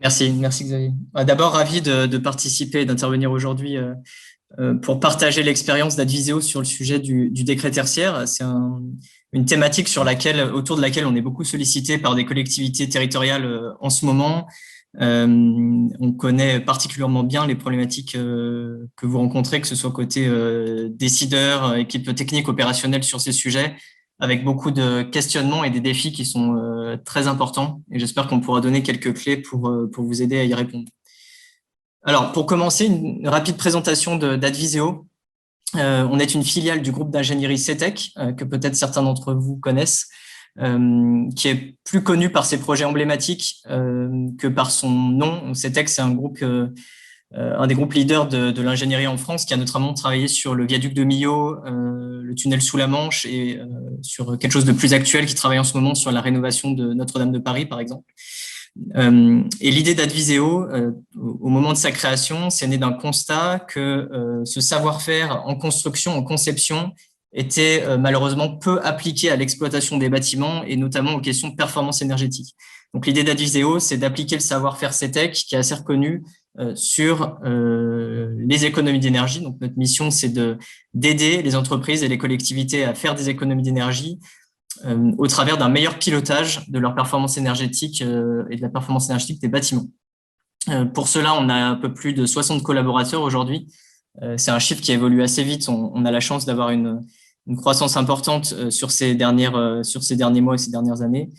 Merci Xavier. D'abord, ravi de participer et d'intervenir aujourd'hui pour partager l'expérience d'Adviseo sur le sujet du décret tertiaire. C'est une thématique autour de laquelle on est beaucoup sollicité par des collectivités territoriales en ce moment. On connaît particulièrement bien les problématiques que vous rencontrez, que ce soit côté décideurs, équipe technique, opérationnelle sur ces sujets, avec beaucoup de questionnements et des défis qui sont très importants. Et j'espère qu'on pourra donner quelques clés pour vous aider à y répondre. Alors, pour commencer, une rapide présentation d'Adviseo. On est une filiale du groupe d'ingénierie CETEC, que peut-être certains d'entre vous connaissent, qui est plus connu par ses projets emblématiques que par son nom. CETEC, c'est un des groupes leaders de l'ingénierie en France, qui a notamment travaillé sur le viaduc de Millau, le tunnel sous la Manche et sur quelque chose de plus actuel, qui travaille en ce moment sur la rénovation de Notre-Dame de Paris, par exemple. Et l'idée d'Adviseo, au moment de sa création, c'est né d'un constat que ce savoir-faire en construction, en conception, était malheureusement peu appliqué à l'exploitation des bâtiments et notamment aux questions de performance énergétique. Donc l'idée d'Adviseo, c'est d'appliquer le savoir-faire CETEC, qui est assez reconnu, sur les économies d'énergie. Donc notre mission, c'est d'aider les entreprises et les collectivités à faire des économies d'énergie au travers d'un meilleur pilotage de leur performance énergétique et de la performance énergétique des bâtiments. Pour cela, on a un peu plus de 60 collaborateurs aujourd'hui. C'est un chiffre qui évolue assez vite. On a la chance d'avoir une croissance importante sur ces derniers mois et ces dernières années.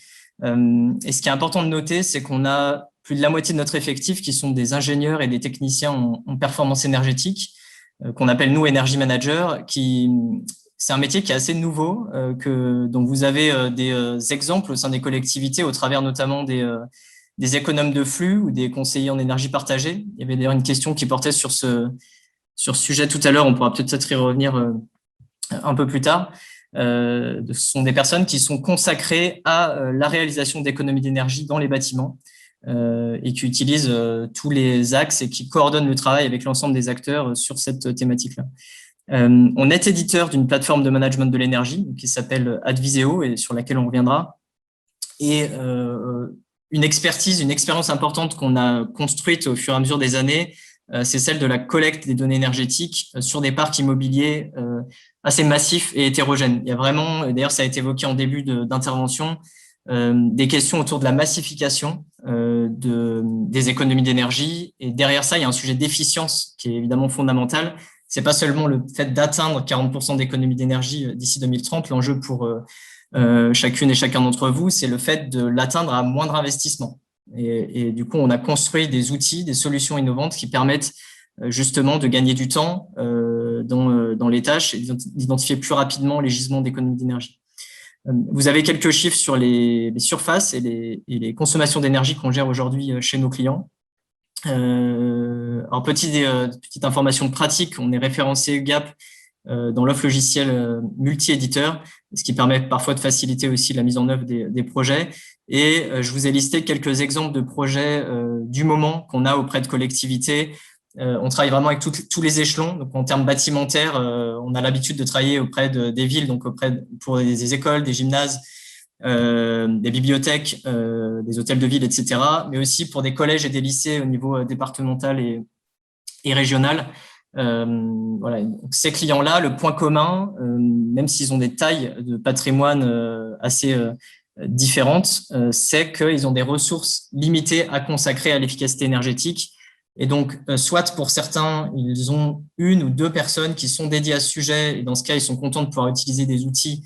Et ce qui est important de noter, c'est qu'on a plus de la moitié de notre effectif qui sont des ingénieurs et des techniciens en performance énergétique, qu'on appelle nous Energy Manager, c'est un métier qui est assez nouveau, donc vous avez des exemples au sein des collectivités au travers notamment des économes de flux ou des conseillers en énergie partagée. Il y avait d'ailleurs une question qui portait sur ce sujet tout à l'heure, on pourra peut-être y revenir un peu plus tard. Ce sont des personnes qui sont consacrées à la réalisation d'économies d'énergie dans les bâtiments et qui utilisent tous les axes et qui coordonnent le travail avec l'ensemble des acteurs sur cette thématique-là. On est éditeur d'une plateforme de management de l'énergie qui s'appelle Adviseo et sur laquelle on reviendra. Et une expérience importante qu'on a construite au fur et à mesure des années, c'est celle de la collecte des données énergétiques sur des parcs immobiliers assez massifs et hétérogènes. Il y a vraiment, d'ailleurs ça a été évoqué en début d'intervention, des questions autour de la massification des économies d'énergie. Et derrière ça, il y a un sujet d'efficience qui est évidemment fondamental. C'est pas seulement le fait d'atteindre 40% d'économie d'énergie d'ici 2030. L'enjeu pour chacune et chacun d'entre vous, c'est le fait de l'atteindre à moindre investissement. Et du coup, on a construit des outils, des solutions innovantes qui permettent justement de gagner du temps dans les tâches et d'identifier plus rapidement les gisements d'économie d'énergie. Vous avez quelques chiffres sur les surfaces et les consommations d'énergie qu'on gère aujourd'hui chez nos clients. Alors, petite information pratique, on est référencé UGAP dans l'offre logicielle multi-éditeur, ce qui permet parfois de faciliter aussi la mise en œuvre des projets. Et je vous ai listé quelques exemples de projets du moment qu'on a auprès de collectivités. On travaille vraiment avec tous les échelons. Donc, en termes bâtimentaires, on a l'habitude de travailler auprès des villes, donc pour des écoles, des gymnases, des bibliothèques, des hôtels de ville, etc., mais aussi pour des collèges et des lycées au niveau départemental et régional. Voilà. Donc, ces clients-là, le point commun, même s'ils ont des tailles de patrimoine assez différentes, c'est qu'ils ont des ressources limitées à consacrer à l'efficacité énergétique. Et donc, soit pour certains, ils ont une ou deux personnes qui sont dédiées à ce sujet, et dans ce cas, ils sont contents de pouvoir utiliser des outils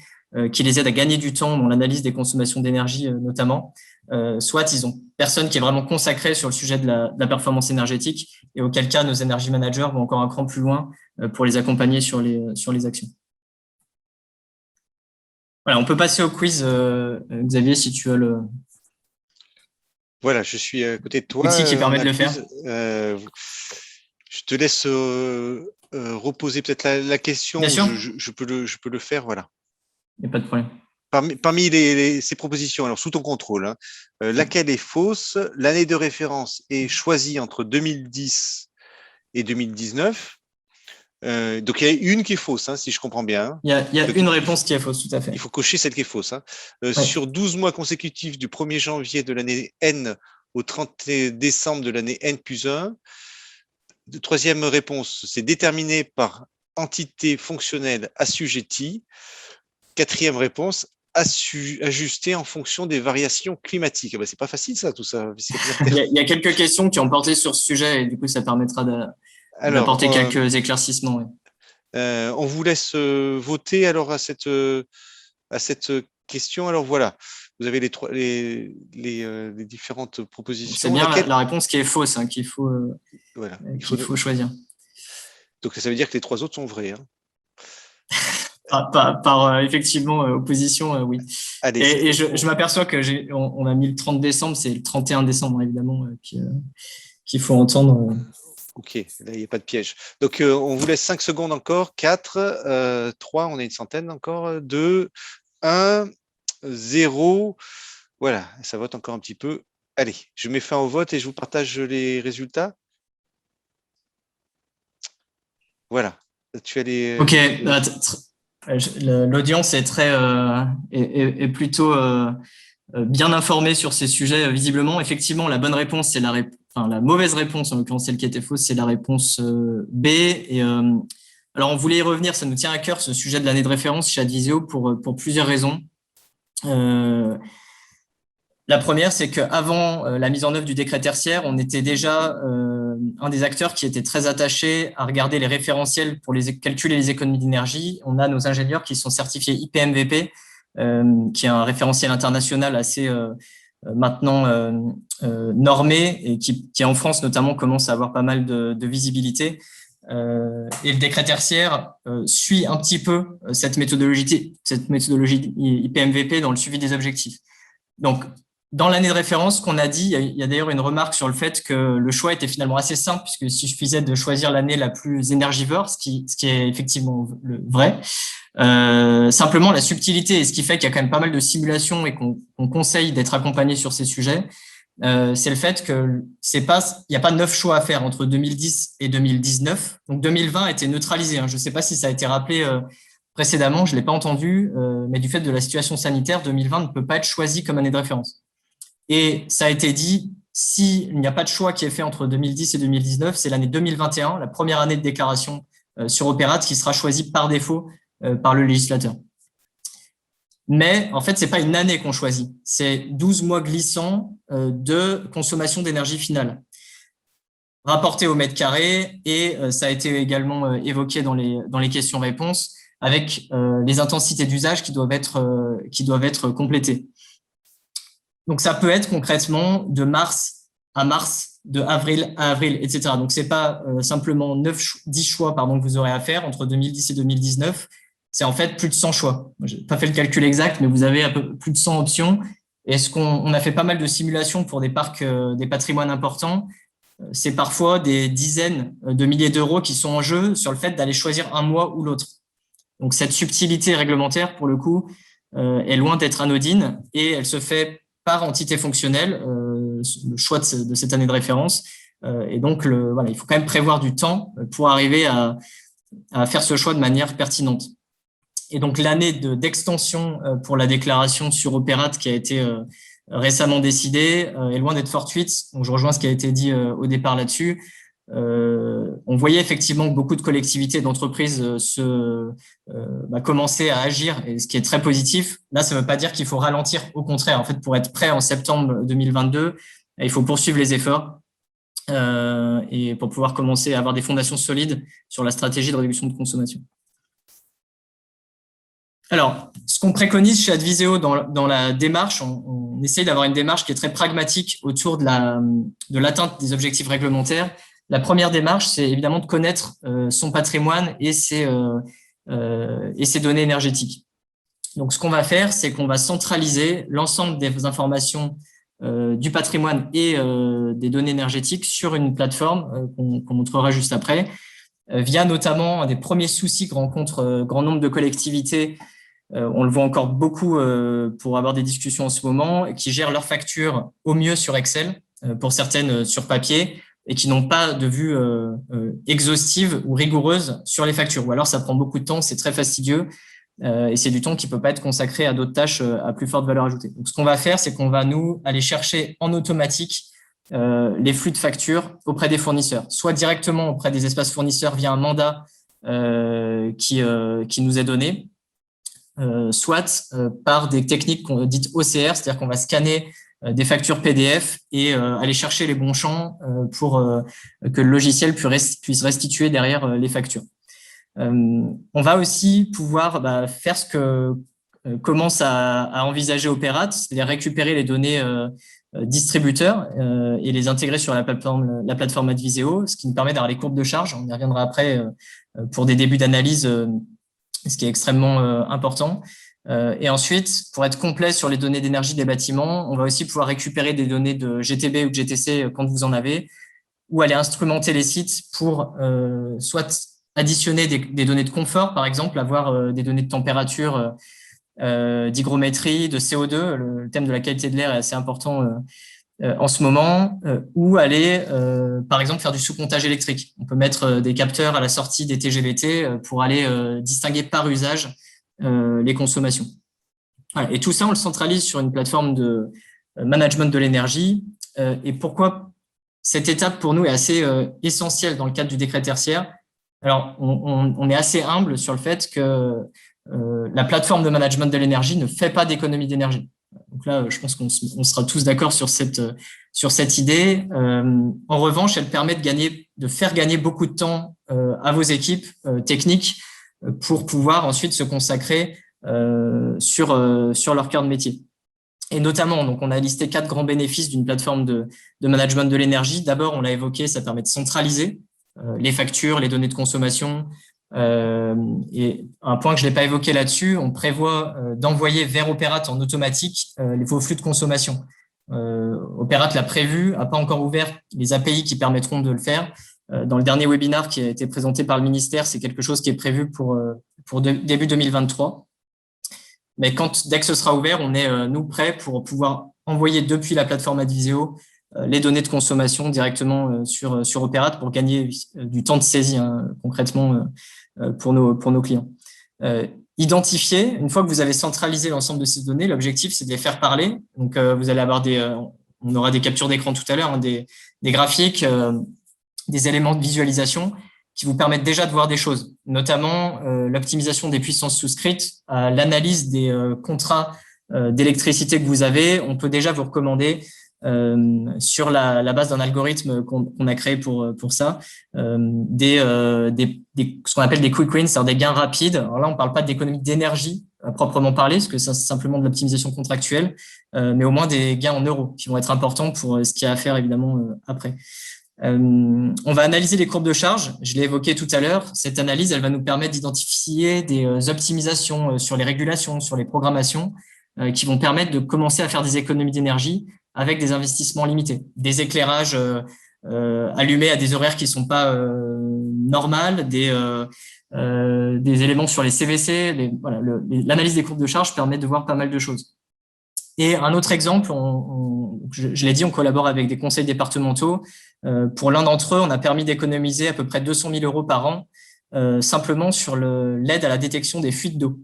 qui les aident à gagner du temps dans l'analyse des consommations d'énergie notamment. Soit ils ont personne qui est vraiment consacrée sur le sujet de la performance énergétique, et auquel cas nos energy managers vont encore un cran plus loin pour les accompagner sur les actions. Voilà, on peut passer au quiz, Xavier, si tu as le... Voilà, je suis à côté de toi. Outil qui permet de le faire. Je te laisse reposer peut-être la question. Bien sûr. Je peux le faire, voilà. Il n'y a pas de problème. Parmi ces propositions, alors sous ton contrôle, hein, laquelle est fausse? L'année de référence est choisie entre 2010 et 2019. Donc, il y a une qui est fausse, hein, si je comprends bien. Il y a une réponse qui est fausse, tout à fait. Il faut cocher celle qui est fausse. Hein. Ouais. Sur 12 mois consécutifs du 1er janvier de l'année N au 30 décembre de l'année N+1. Troisième réponse, c'est déterminé par entité fonctionnelle assujettie. Quatrième réponse, ajusté en fonction des variations climatiques. C'est pas facile ça, tout ça. Il y a quelques questions qui ont porté sur ce sujet et du coup, ça permettra d'apporter quelques éclaircissements. Ouais. On vous laisse voter alors à cette question. Alors voilà, vous avez les différentes propositions. C'est bien la réponse qui est fausse, hein, qu'il faut choisir. Donc ça veut dire que les 3 autres sont vrais. Hein. Par effectivement opposition, oui. Allez, et je m'aperçois que on a mis le 30 décembre, c'est le 31 décembre évidemment qu'il faut entendre. Ok, là il n'y a pas de piège. Donc on vous laisse 5 secondes encore. 4, 3, on a une centaine encore. 2, 1, 0. Voilà, ça vote encore un petit peu. Allez, je mets fin au vote et je vous partage les résultats. Voilà. Tu as les. Ok. L'audience est est plutôt bien informée sur ces sujets. Visiblement, effectivement, la bonne réponse, c'est la mauvaise réponse, en l'occurrence celle qui était fausse, c'est la réponse B. Et alors, on voulait y revenir, ça nous tient à cœur ce sujet de l'année de référence chez Adviseo pour plusieurs raisons. La première, c'est qu'avant la mise en œuvre du décret tertiaire, on était déjà un des acteurs qui était très attaché à regarder les référentiels pour calculer les économies d'énergie. On a nos ingénieurs qui sont certifiés IPMVP, qui est un référentiel international assez maintenant normé et qui en France notamment commence à avoir pas mal de visibilité. Et le décret tertiaire suit un petit peu cette méthodologie IPMVP dans le suivi des objectifs. Donc, dans l'année de référence, qu'on a dit, il y a d'ailleurs une remarque sur le fait que le choix était finalement assez simple, puisqu'il suffisait de choisir l'année la plus énergivore, ce qui est effectivement vrai. Simplement, la subtilité, et ce qui fait qu'il y a quand même pas mal de simulations et qu'on conseille d'être accompagné sur ces sujets, c'est le fait que il n'y a pas 9 choix à faire entre 2010 et 2019. Donc 2020 a été neutralisé. Je ne sais pas si ça a été rappelé précédemment, je ne l'ai pas entendu, mais du fait de la situation sanitaire, 2020 ne peut pas être choisi comme année de référence. Et ça a été dit, s'il n'y a pas de choix qui est fait entre 2010 et 2019, c'est l'année 2021, la première année de déclaration sur Opérat, qui sera choisie par défaut par le législateur. Mais en fait, ce n'est pas une année qu'on choisit, c'est 12 mois glissants de consommation d'énergie finale, rapporté au mètre carré, et ça a été également évoqué dans les questions-réponses, avec les intensités d'usage qui doivent être complétées. Donc, ça peut être concrètement de mars à mars, de avril à avril, etc. Donc, ce n'est pas simplement 10 choix que vous aurez à faire entre 2010 et 2019. C'est en fait plus de 100 choix. Je n'ai pas fait le calcul exact, mais vous avez un peu plus de 100 options. Et on a fait pas mal de simulations pour des parcs, des patrimoines importants. C'est parfois des dizaines de milliers d'euros qui sont en jeu sur le fait d'aller choisir un mois ou l'autre. Donc, cette subtilité réglementaire, pour le coup, est loin d'être anodine et elle se fait par entité fonctionnelle, le choix de cette année de référence. Et donc, il faut quand même prévoir du temps pour arriver à faire ce choix de manière pertinente. Et donc, l'année d'extension pour la déclaration sur Opérat qui a été récemment décidée est loin d'être fortuite. Donc, je rejoins ce qui a été dit au départ là-dessus. On voyait effectivement que beaucoup de collectivités et d'entreprises commençaient à agir, et ce qui est très positif. Là, ça ne veut pas dire qu'il faut ralentir. Au contraire, en fait, pour être prêt en septembre 2022, il faut poursuivre les efforts et pour pouvoir commencer à avoir des fondations solides sur la stratégie de réduction de consommation. Alors, ce qu'on préconise chez Adviseo dans la démarche, on essaye d'avoir une démarche qui est très pragmatique autour de l'atteinte des objectifs réglementaires. La première démarche, c'est évidemment de connaître son patrimoine et ses données énergétiques. Donc, ce qu'on va faire, c'est qu'on va centraliser l'ensemble des informations du patrimoine et des données énergétiques sur une plateforme qu'on montrera juste après, via notamment un des premiers soucis que rencontrent grand nombre de collectivités. On le voit encore beaucoup pour avoir des discussions en ce moment, qui gèrent leurs factures au mieux sur Excel, pour certaines sur papier, et qui n'ont pas de vue exhaustive ou rigoureuse sur les factures. Ou alors, ça prend beaucoup de temps, c'est très fastidieux, et c'est du temps qui ne peut pas être consacré à d'autres tâches à plus forte valeur ajoutée. Donc, ce qu'on va faire, c'est qu'on va aller chercher en automatique les flux de factures auprès des fournisseurs, soit directement auprès des espaces fournisseurs via un mandat qui nous est donné, soit par des techniques dites OCR, c'est-à-dire qu'on va scanner des factures PDF et aller chercher les bons champs pour que le logiciel puisse restituer derrière les factures. On va aussi pouvoir faire ce que commence à envisager Operate, c'est-à-dire récupérer les données distributeurs et les intégrer sur la plateforme Adviseo, ce qui nous permet d'avoir les courbes de charge. On y reviendra après pour des débuts d'analyse, ce qui est extrêmement important. Et ensuite, pour être complet sur les données d'énergie des bâtiments, on va aussi pouvoir récupérer des données de GTB ou de GTC quand vous en avez, ou aller instrumenter les sites pour soit additionner des données de confort, par exemple, avoir des données de température, d'hygrométrie, de CO2. Le thème de la qualité de l'air est assez important en ce moment, ou aller, par exemple, faire du sous-comptage électrique. On peut mettre des capteurs à la sortie des TGVT pour aller distinguer par usage les consommations. Voilà. Et tout ça, on le centralise sur une plateforme de management de l'énergie. Et pourquoi cette étape, pour nous, est assez essentielle dans le cadre du décret tertiaire? Alors, on est assez humble sur le fait que la plateforme de management de l'énergie ne fait pas d'économie d'énergie. Donc là, je pense qu'on sera tous d'accord sur cette idée. En revanche, elle permet de faire gagner beaucoup de temps à vos équipes techniques pour pouvoir ensuite se consacrer sur leur cœur de métier. Et notamment, donc, on a listé 4 grands bénéfices d'une plateforme de management de l'énergie. D'abord, on l'a évoqué, ça permet de centraliser les factures, les données de consommation. Et un point que je n'ai pas évoqué là-dessus, on prévoit d'envoyer vers Operate en automatique vos flux de consommation. Operate l'a prévu, n'a pas encore ouvert les API qui permettront de le faire. Dans le dernier webinaire qui a été présenté par le ministère, c'est quelque chose qui est prévu pour début 2023. Mais dès que ce sera ouvert, on est nous prêts pour pouvoir envoyer depuis la plateforme Adviseo les données de consommation directement sur Operate pour gagner du temps de saisie concrètement pour nos clients. Identifier, une fois que vous avez centralisé l'ensemble de ces données, l'objectif c'est de les faire parler. Donc vous allez avoir on aura des captures d'écran tout à l'heure, des graphiques, des éléments de visualisation qui vous permettent déjà de voir des choses, notamment l'optimisation des puissances souscrites, l'analyse des contrats d'électricité que vous avez. On peut déjà vous recommander sur la base d'un algorithme qu'on a créé pour ça, ce qu'on appelle des quick wins, c'est-à-dire des gains rapides. Alors là, on ne parle pas d'économie d'énergie à proprement parler, parce que ça, c'est simplement de l'optimisation contractuelle, mais au moins des gains en euros qui vont être importants pour ce qu'il y a à faire évidemment après. On va analyser les courbes de charge. Je l'ai évoqué tout à l'heure. Cette analyse, elle va nous permettre d'identifier des optimisations sur les régulations, sur les programmations, qui vont permettre de commencer à faire des économies d'énergie avec des investissements limités, des éclairages allumés à des horaires qui ne sont pas normales, des éléments sur les CVC. L'analyse des courbes de charge permet de voir pas mal de choses. Et un autre exemple, je l'ai dit, on collabore avec des conseils départementaux. Pour l'un d'entre eux, on a permis d'économiser à peu près 200 000 € par an simplement sur l'aide à la détection des fuites d'eau.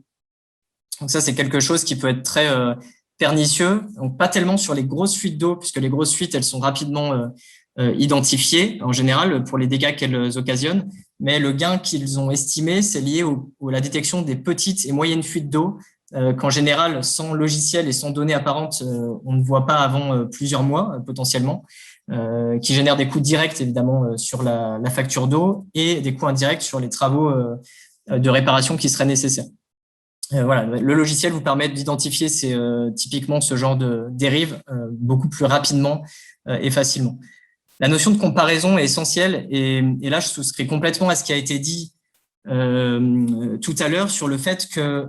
Donc ça, c'est quelque chose qui peut être très pernicieux. Donc pas tellement sur les grosses fuites d'eau, puisque les grosses fuites, elles sont rapidement identifiées en général pour les dégâts qu'elles occasionnent. Mais le gain qu'ils ont estimé, c'est lié à la détection des petites et moyennes fuites d'eau qu'en général, sans logiciel et sans données apparentes, on ne voit pas avant plusieurs mois potentiellement, qui génèrent des coûts directs évidemment sur la facture d'eau et des coûts indirects sur les travaux de réparation qui seraient nécessaires. Voilà, le logiciel vous permet d'identifier typiquement ce genre de dérives beaucoup plus rapidement et facilement. La notion de comparaison est essentielle et là, je souscris complètement à ce qui a été dit tout à l'heure sur le fait que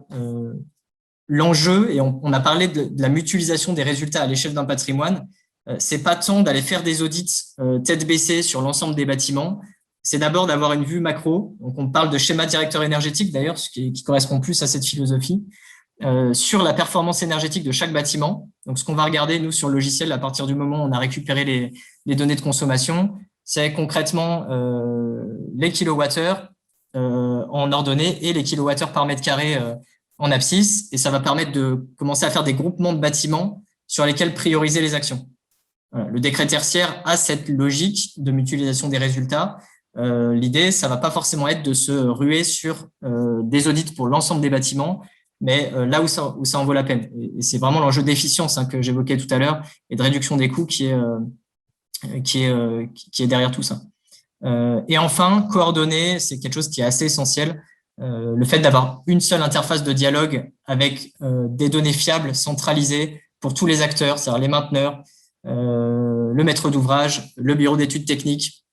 l'enjeu, et on a parlé de la mutualisation des résultats à l'échelle d'un patrimoine, c'est pas tant d'aller faire des audits tête baissée sur l'ensemble des bâtiments, c'est d'abord d'avoir une vue macro. Donc, on parle de schéma directeur énergétique, d'ailleurs, ce qui correspond plus à cette philosophie, sur la performance énergétique de chaque bâtiment. Donc, ce qu'on va regarder, nous, sur le logiciel, à partir du moment où on a récupéré les données de consommation, c'est concrètement les kilowattheures en ordonnée et les kilowattheures par mètre carré en abscisse. Et ça va permettre de commencer à faire des groupements de bâtiments sur lesquels prioriser les actions. Voilà. Le décret tertiaire a cette logique de mutualisation des résultats. L'idée, ça va pas forcément être de se ruer sur des audits pour l'ensemble des bâtiments, mais là où ça en vaut la peine. Et c'est vraiment l'enjeu d'efficience que j'évoquais tout à l'heure et de réduction des coûts qui est derrière tout ça. Et enfin, coordonner, c'est quelque chose qui est assez essentiel. Le fait d'avoir une seule interface de dialogue avec des données fiables, centralisées pour tous les acteurs, c'est-à-dire les mainteneurs, le maître d'ouvrage, le bureau d'études techniques,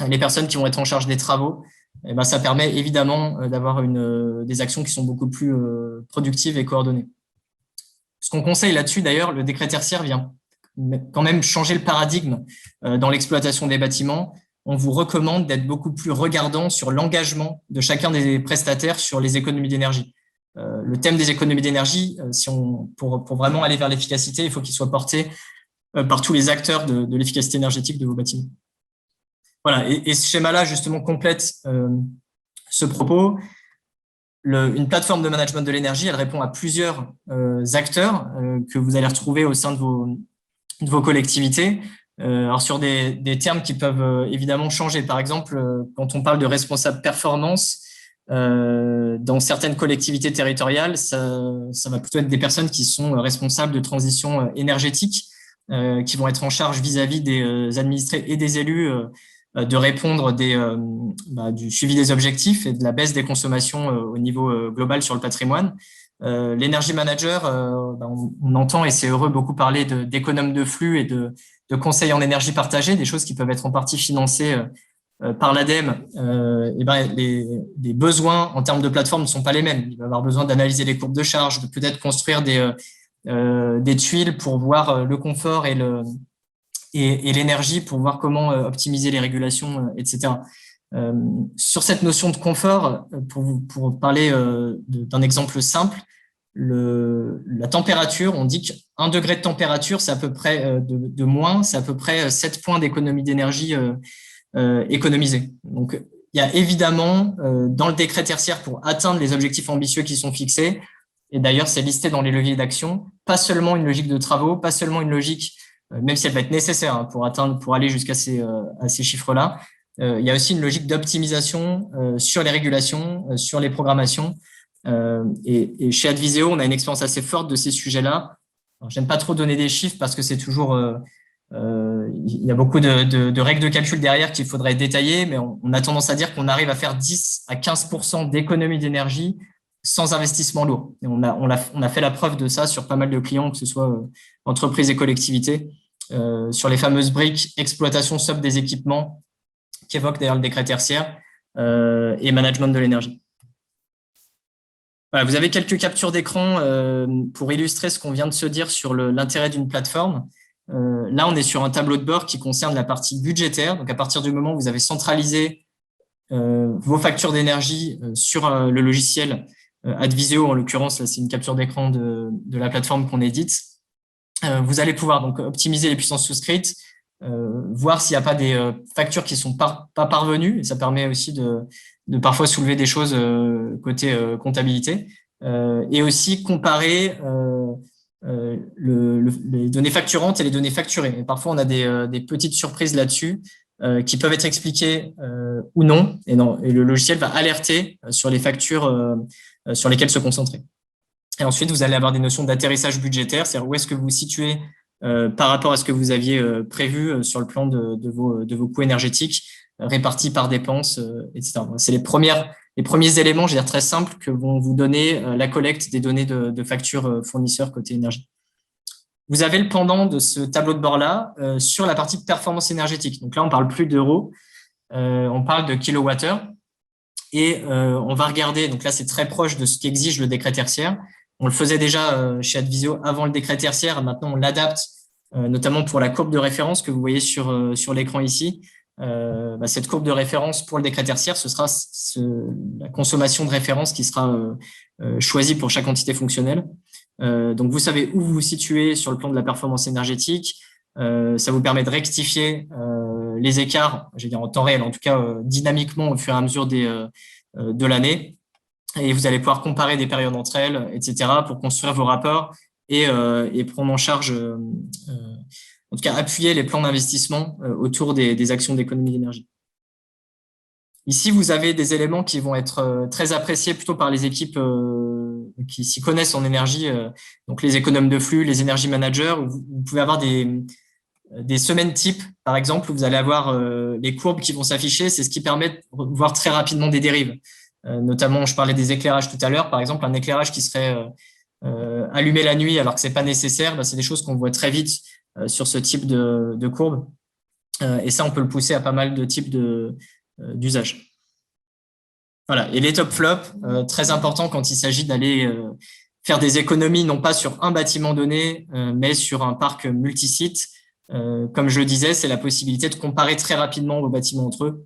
les personnes qui vont être en charge des travaux, et ben, ça permet évidemment d'avoir des actions qui sont beaucoup plus productives et coordonnées. Ce qu'on conseille là-dessus, d'ailleurs, le décret tertiaire vient quand même changer le paradigme dans l'exploitation des bâtiments. On vous recommande d'être beaucoup plus regardant sur l'engagement de chacun des prestataires sur les économies d'énergie. Le thème des économies d'énergie, pour vraiment aller vers l'efficacité, il faut qu'il soit porté par tous les acteurs de l'efficacité énergétique de vos bâtiments. Voilà, et ce schéma-là, justement, complète ce propos. Une plateforme de management de l'énergie, elle répond à plusieurs acteurs que vous allez retrouver au sein de vos collectivités. Alors sur des termes qui peuvent évidemment changer. Par exemple, quand on parle de responsable performance, dans certaines collectivités territoriales, ça va plutôt être des personnes qui sont responsables de transition énergétique, qui vont être en charge vis-à-vis des administrés et des élus de répondre du suivi des objectifs et de la baisse des consommations au niveau global sur le patrimoine. L'energy manager, on entend, et c'est heureux, beaucoup parler d'économes de flux et de conseils en énergie partagée, des choses qui peuvent être en partie financées par l'ADEME. Les besoins en termes de plateforme ne sont pas les mêmes. Il va y avoir besoin d'analyser les courbes de charge, de peut-être construire des tuiles pour voir le confort et l'énergie, pour voir comment optimiser les régulations, etc. Sur cette notion de confort, pour parler d'un exemple simple, la température, on dit qu'1 degré de température, c'est à peu près de moins, c'est à peu près 7 points d'économie d'énergie économisés. Donc, il y a évidemment dans le décret tertiaire, pour atteindre les objectifs ambitieux qui sont fixés, et d'ailleurs c'est listé dans les leviers d'action, pas seulement une logique de travaux, pas seulement une logique, même si elle va être nécessaire pour aller jusqu'à ces chiffres-là, il y a aussi une logique d'optimisation sur les régulations, sur les programmations. Et chez Adviseo, on a une expérience assez forte de ces sujets-là. J'aime pas trop donner des chiffres parce que c'est toujours, il y a beaucoup de règles de calcul derrière qu'il faudrait détailler, mais on a tendance à dire qu'on arrive à faire 10 à 15% d'économie d'énergie sans investissement lourd. Et on a fait la preuve de ça sur pas mal de clients, que ce soit entreprises et collectivités, sur les fameuses briques exploitation socle des équipements qu'évoque d'ailleurs le décret tertiaire et management de l'énergie. Voilà, vous avez quelques captures d'écran pour illustrer ce qu'on vient de se dire sur l'intérêt d'une plateforme. Là, on est sur un tableau de bord qui concerne la partie budgétaire. Donc, à partir du moment où vous avez centralisé vos factures d'énergie sur le logiciel Adviseo, en l'occurrence, là, c'est une capture d'écran de la plateforme qu'on édite. Vous allez pouvoir donc optimiser les puissances souscrites, voir s'il n'y a pas des factures qui ne sont pas parvenues. Et ça permet aussi de parfois soulever des choses côté comptabilité. Et aussi comparer les données facturantes et les données facturées. Et parfois, on a des petites surprises là-dessus qui peuvent être expliquées ou non. Et le logiciel va alerter sur les factures sur lesquelles se concentrer. Et ensuite, vous allez avoir des notions d'atterrissage budgétaire, c'est-à-dire où est-ce que vous vous situez par rapport à ce que vous aviez prévu sur le plan de vos coûts énergétiques, répartis par dépenses, etc. C'est les premiers éléments, je veux dire très simples, que vont vous donner la collecte des données de factures fournisseurs côté énergie. Vous avez le pendant de ce tableau de bord-là sur la partie performance énergétique. Donc là, on ne parle plus d'euros, on parle de kilowattheures. Et on va regarder, donc là, c'est très proche de ce qu'exige le décret tertiaire. On le faisait déjà chez Adviseo avant le décret tertiaire. Maintenant, on l'adapte, notamment pour la courbe de référence que vous voyez sur l'écran ici. Cette courbe de référence pour le décret tertiaire, ce sera la consommation de référence qui sera choisie pour chaque entité fonctionnelle. Donc, vous savez où vous vous situez sur le plan de la performance énergétique. Ça vous permet de rectifier les écarts, je vais dire en temps réel, en tout cas dynamiquement au fur et à mesure de l'année. Et vous allez pouvoir comparer des périodes entre elles, etc., pour construire vos rapports et prendre en charge en tout cas appuyer les plans d'investissement autour des actions d'économie d'énergie. Ici, vous avez des éléments qui vont être très appréciés plutôt par les équipes qui s'y connaissent en énergie, donc les économes de flux, les énergie managers. Vous pouvez avoir des semaines types, par exemple, où vous allez avoir les courbes qui vont s'afficher. C'est ce qui permet de voir très rapidement des dérives. Notamment, je parlais des éclairages tout à l'heure. Par exemple, un éclairage qui serait allumé la nuit alors que c'est pas nécessaire, c'est des choses qu'on voit très vite sur ce type de courbe. Et ça, on peut le pousser à pas mal de types d'usages. Voilà. Et les top flops, très important quand il s'agit d'aller faire des économies, non pas sur un bâtiment donné, mais sur un parc multisite. Comme je le disais, c'est la possibilité de comparer très rapidement vos bâtiments entre eux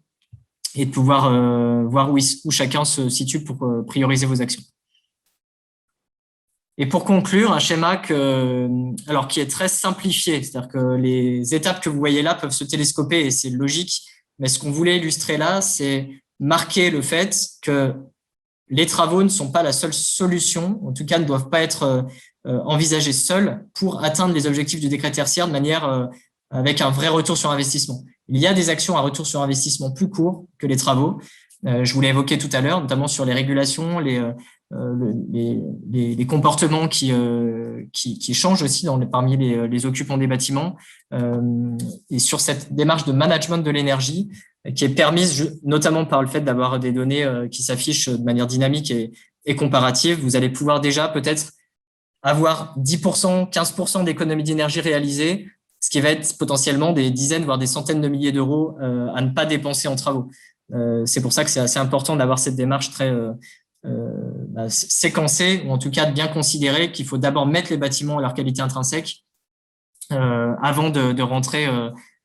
et de pouvoir voir où chacun se situe pour prioriser vos actions. Et pour conclure, un schéma qui est très simplifié, c'est-à-dire que les étapes que vous voyez là peuvent se télescoper et c'est logique, mais ce qu'on voulait illustrer là, c'est marquer le fait que les travaux ne sont pas la seule solution, en tout cas ne doivent pas être envisagés seuls pour atteindre les objectifs du décret tertiaire de manière avec un vrai retour sur investissement. Il y a des actions à retour sur investissement plus court que les travaux. Je vous l'ai évoqué tout à l'heure, notamment sur les régulations, les comportements qui changent aussi parmi les occupants des bâtiments, et sur cette démarche de management de l'énergie qui est permise notamment par le fait d'avoir des données qui s'affichent de manière dynamique et comparative. Vous allez pouvoir déjà peut-être avoir 10%, 15% d'économie d'énergie réalisée, ce qui va être potentiellement des dizaines, voire des centaines de milliers d'euros à ne pas dépenser en travaux. C'est pour ça que c'est assez important d'avoir cette démarche très séquencée, ou en tout cas de bien considérer qu'il faut d'abord mettre les bâtiments à leur qualité intrinsèque avant de rentrer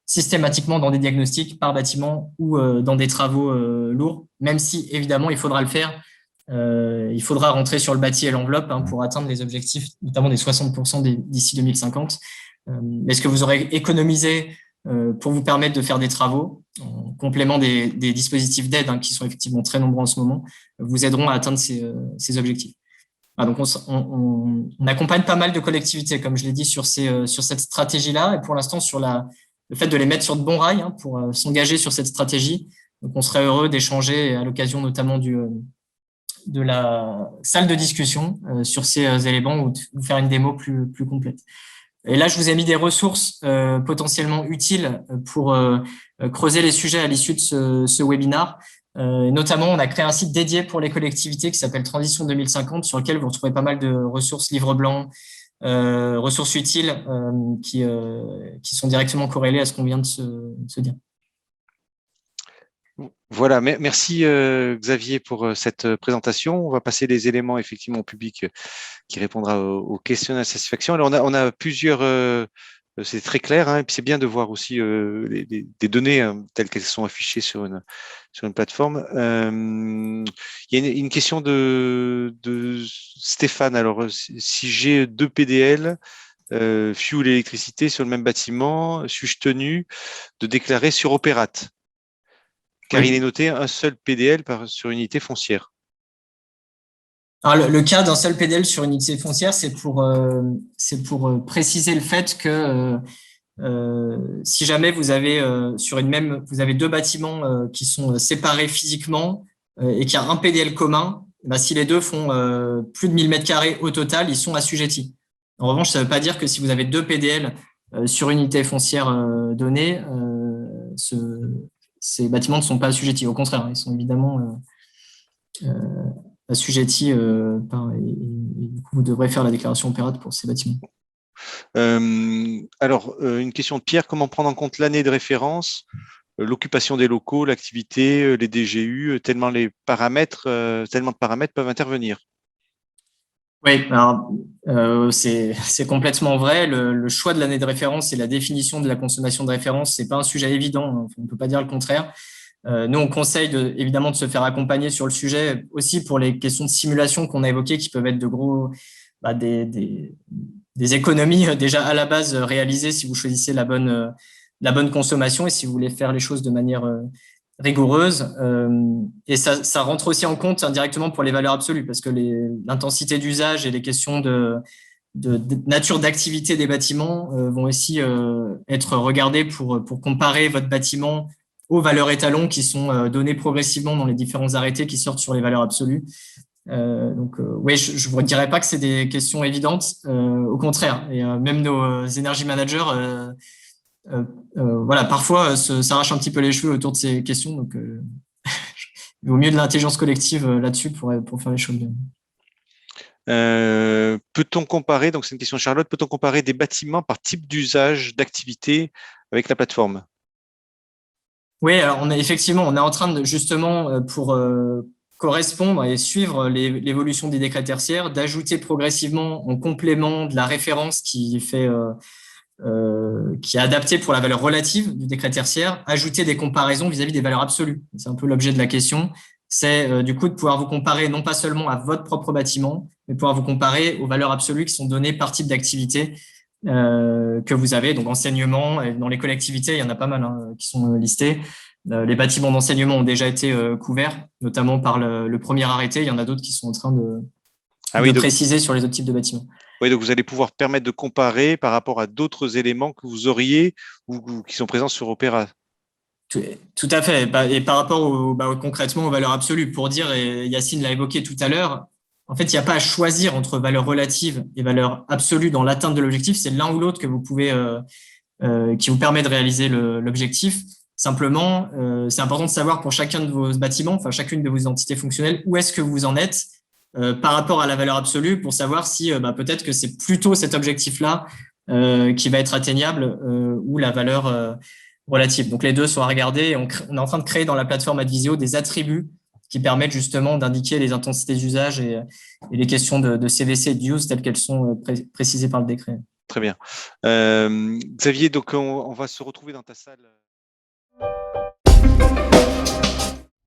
systématiquement dans des diagnostics par bâtiment ou dans des travaux lourds, même si évidemment il faudra le faire. Il faudra rentrer sur le bâti et l'enveloppe pour atteindre les objectifs, notamment des 60% d'ici 2050. Mais ce que vous aurez économisé pour vous permettre de faire des travaux, en complément des dispositifs d'aide qui sont effectivement très nombreux en ce moment, vous aideront à atteindre ces objectifs. Donc on accompagne pas mal de collectivités, comme je l'ai dit, sur cette stratégie-là, et pour l'instant sur le fait de les mettre sur de bons rails pour s'engager sur cette stratégie. Donc on serait heureux d'échanger à l'occasion notamment de la salle de discussion sur ces éléments ou de faire une démo plus complète. Et là, je vous ai mis des ressources potentiellement utiles pour creuser les sujets à l'issue de ce webinaire. Notamment, on a créé un site dédié pour les collectivités qui s'appelle Transition 2050, sur lequel vous retrouvez pas mal de ressources, livres blancs, ressources utiles qui sont directement corrélées à ce qu'on vient de se dire. Voilà, merci Xavier pour cette présentation. On va passer les éléments effectivement au public qui répondra aux questions de satisfaction. Alors on a plusieurs, c'est très clair, et puis c'est bien de voir aussi des données telles qu'elles sont affichées sur une plateforme. Il y a une question de Stéphane. Alors si j'ai 2 PDL, fuel et électricité sur le même bâtiment, suis-je tenu de déclarer sur Opérate? Car il est noté un seul PDL sur unité foncière. Alors, le cas d'un seul PDL sur une unité foncière, c'est pour préciser le fait que si jamais vous avez vous avez 2 bâtiments qui sont séparés physiquement et qu'il y a un PDL commun, si les deux font plus de 1000 m² au total, ils sont assujettis. En revanche, ça ne veut pas dire que si vous avez 2 PDL sur une unité foncière donnée, ces bâtiments ne sont pas assujettis. Au contraire, ils sont évidemment assujettis et du coup, vous devrez faire la déclaration Opérate pour ces bâtiments. Alors, une question de Pierre, comment prendre en compte l'année de référence, l'occupation des locaux, l'activité, les DGU, tellement de paramètres peuvent intervenir? Oui, alors c'est complètement vrai. Le choix de l'année de référence et la définition de la consommation de référence, c'est pas un sujet évident. On ne peut pas dire le contraire. Nous, on conseille évidemment de se faire accompagner sur le sujet aussi pour les questions de simulation qu'on a évoquées, qui peuvent être des économies déjà à la base réalisées si vous choisissez la bonne consommation et si vous voulez faire les choses de manière rigoureuse. Et ça rentre aussi en compte indirectement pour les valeurs absolues, parce que l'intensité d'usage et les questions de nature d'activité des bâtiments vont aussi être regardés pour comparer votre bâtiment aux valeurs étalons qui sont données progressivement dans les différents arrêtés qui sortent sur les valeurs absolues. Oui, je ne vous dirais pas que c'est des questions évidentes, au contraire. Et même nos energy managers, voilà, parfois s'arrachent un petit peu les cheveux autour de ces questions. Donc, il vaut mieux de l'intelligence collective là-dessus pour faire les choses bien. Peut-on comparer, donc c'est une question de Charlotte, peut-on comparer des bâtiments par type d'usage, d'activité avec la plateforme? Oui, alors effectivement, on est en train de justement pour correspondre et suivre l'évolution des décrets tertiaires, d'ajouter progressivement en complément de la référence qui est adaptée pour la valeur relative du décret tertiaire, ajouter des comparaisons vis-à-vis des valeurs absolues. C'est un peu l'objet de la question. C'est du coup de pouvoir vous comparer non pas seulement à votre propre bâtiment, mais pouvoir vous comparer aux valeurs absolues qui sont données par type d'activité que vous avez. Donc enseignement, et dans les collectivités, il y en a pas mal qui sont listés. Les bâtiments d'enseignement ont déjà été couverts, notamment par le premier arrêté. Il y en a d'autres qui sont en train de préciser sur les autres types de bâtiments. Oui, donc vous allez pouvoir permettre de comparer par rapport à d'autres éléments que vous auriez ou qui sont présents sur Opéra. Tout à fait. Et par rapport concrètement aux valeurs absolues, pour dire, et Yacine l'a évoqué tout à l'heure, en fait, il n'y a pas à choisir entre valeurs relatives et valeurs absolues dans l'atteinte de l'objectif. C'est l'un ou l'autre que vous pouvez, qui vous permet de réaliser l'objectif. Simplement, c'est important de savoir pour chacun de vos bâtiments, enfin chacune de vos entités fonctionnelles, où est-ce que vous en êtes par rapport à la valeur absolue pour savoir si peut-être que c'est plutôt cet objectif-là qui va être atteignable ou la valeur relative. Donc les deux sont à regarder. On est en train de créer dans la plateforme Advisio des attributs qui permettent justement d'indiquer les intensités d'usage et les questions de CVC et de use telles qu'elles sont précisées par le décret. Très bien. Xavier, donc on va se retrouver dans ta salle.